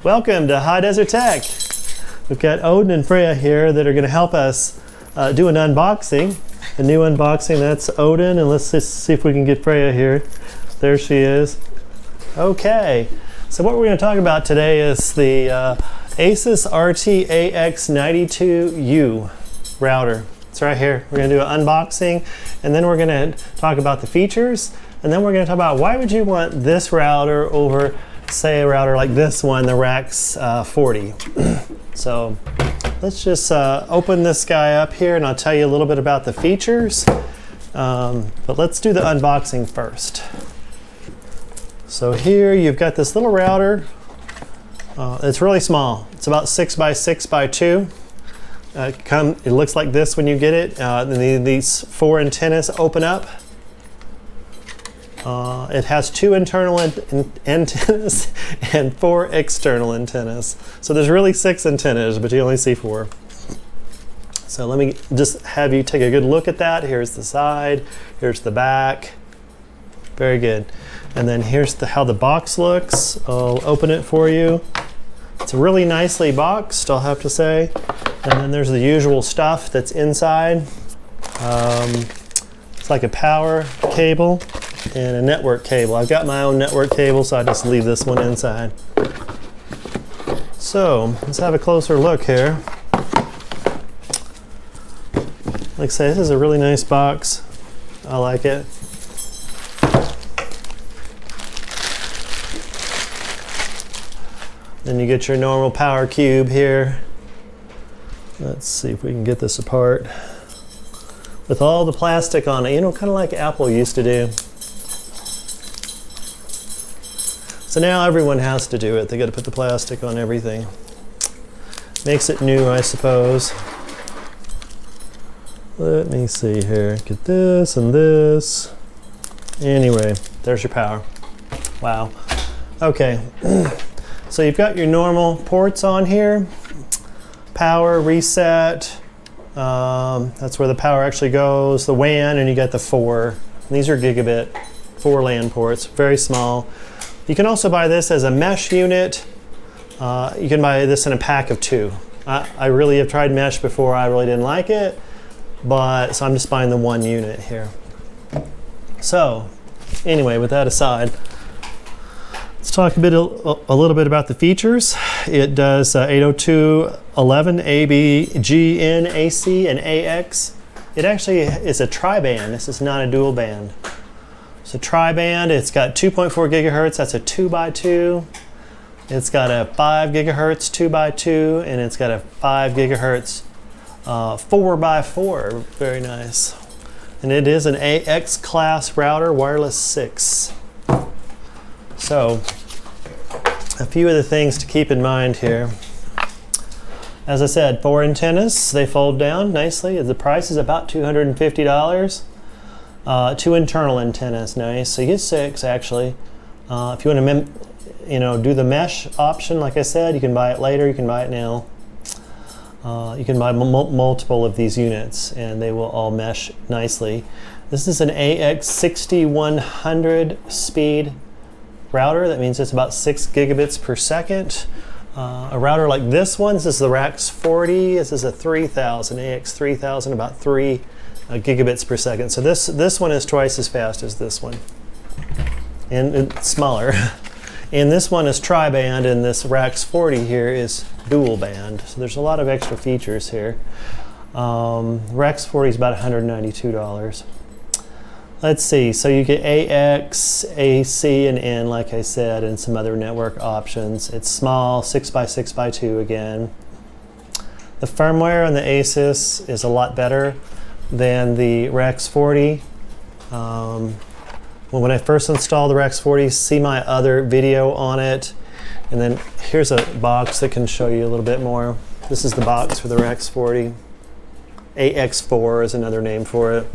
Welcome to High Desert Tech. We've got Odin and Freya here that are going to help us do an unboxing. A new unboxing. That's Odin, and let's just see if we can get Freya here. There she is. Okay, so what we're going to talk about today is the Asus RT-AX92U router. It's right here. We're going to do an unboxing, and then we're going to talk about the features, and then we're going to talk about why would you want this router over, say, a router like this one, the RAX40. So let's just open this guy up here, and I'll tell you a little bit about the features. But let's do the unboxing first. So here you've got this little router. It's really small. It's about 6 by 6 by 2. It looks like this when you get it. These 4 antennas open up. It has 2 internal antennas and 4 external antennas. So there's really 6 antennas, but you only see 4. So let me just have you take a good look at that. Here's the side, here's the back. Very good. And then here's how the box looks. I'll open it for you. It's really nicely boxed, I'll have to say. And then there's the usual stuff that's inside. It's like a power cable and a network cable. I've got my own network cable, so I just leave this one inside. So let's have a closer look here. Like I say, this is a really nice box. I like it. Then you get your normal power cube here. Let's see if we can get this apart. With all the plastic on it, you know, kind of like Apple used to do. So now everyone has to do it. They got to put the plastic on everything. Makes it new, I suppose. Let me see here. Get this and this. Anyway, there's your power. Wow. Okay. So you've got your normal ports on here. Power, reset. That's where the power actually goes. The WAN, and you got the 4. These are gigabit 4 LAN ports. Very small. You can also buy this as a mesh unit. You can buy this in a pack of 2. I really have tried mesh before. I really didn't like it, so I'm just buying the 1 unit here. So anyway, with that aside, let's talk a little bit about the features. It does 802.11 ABGN, AC, and AX. It actually is a tri-band. This is not a dual band. It's a tri-band. It's got 2.4 gigahertz. That's a 2x2. It's got a 5 gigahertz 2x2, and it's got a 5 gigahertz 4x4. Very nice. And it is an AX class router, wireless 6. So, a few of the things to keep in mind here. As I said, 4 antennas. They fold down nicely. The price is about $250. 2 internal antennas, nice. So you get 6 actually. If you want to, do the mesh option, like I said, you can buy it later. You can buy it now. You can buy multiple of these units, and they will all mesh nicely. This is an AX6100 speed router. That means it's about 6 gigabits per second. A router like this one, this is the RAX40. This is a 3000, AX3000, about 3 gigabits per second. So this one is twice as fast as this one, and it's smaller. And this one is tri-band, and this RAX40 here is dual band. So there's a lot of extra features here. RAX40 is about $192. Let's see, so you get AX, AC, and N, like I said, and some other network options. It's small, 6 by 6 by 2 again. The firmware on the Asus is a lot better than the RAX40. When I first installed the RAX40, see my other video on it. And then here's a box that can show you a little bit more. This is the box for the RAX40. AX4 is another name for it.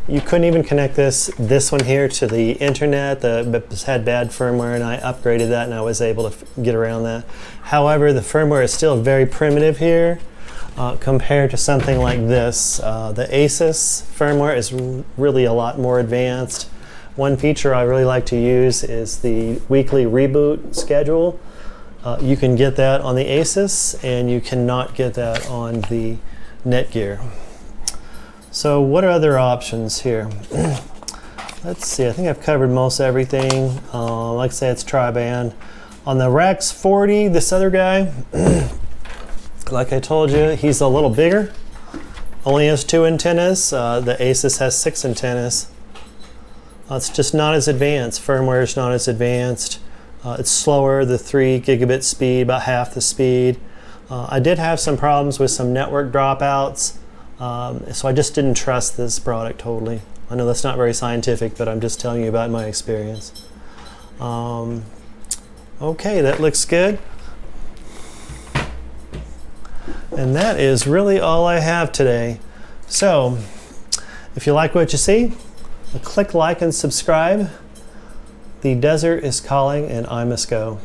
You couldn't even connect this one here to the internet. It had bad firmware, and I upgraded that, and I was able to get around that. However, the firmware is still very primitive here compared to something like this. The Asus firmware is really a lot more advanced. One feature I really like to use is the weekly reboot schedule. You can get that on the Asus, and you cannot get that on the Netgear. So what are other options here? Let's see, I think I've covered most everything. Like I say, it's tri-band. On the RAX40, this other guy, like I told you, he's a little bigger. Only has 2 antennas. The Asus has 6 antennas. It's just not as advanced. Firmware is not as advanced. It's slower, the 3 gigabit speed, about half the speed. I did have some problems with some network dropouts, so I just didn't trust this product totally. I know that's not very scientific, but I'm just telling you about my experience. Okay, that looks good. And that is really all I have today. So, if you like what you see, click like and subscribe. The desert is calling and I must go.